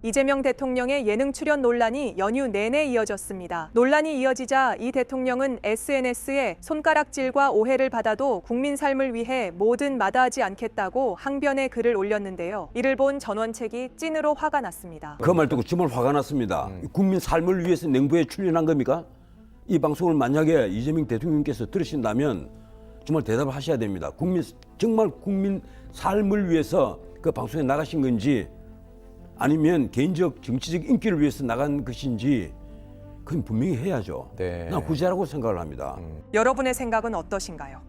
이재명 대통령의 예능 출연 논란이 연휴 내내 이어졌습니다. 논란이 이어지자 이 대통령은 SNS에 손가락질과 오해를 받아도 국민 삶을 위해 뭐든 마다하지 않겠다고 항변의 글을 올렸는데요. 이를 본 전원책이 찐으로 화가 났습니다. 그 말 듣고 정말 화가 났습니다. 국민 삶을 위해서 냉부에 출연한 겁니까? 이 방송을 만약에 이재명 대통령께서 들으신다면 정말 대답을 하셔야 됩니다. 정말 국민 삶을 위해서 그 방송에 나가신 건지 아니면 개인적 정치적 인기를 위해서 나간 것인지 그건 분명히 해야죠. 네. 난 후자라고 생각을 합니다. 여러분의 생각은 어떠신가요?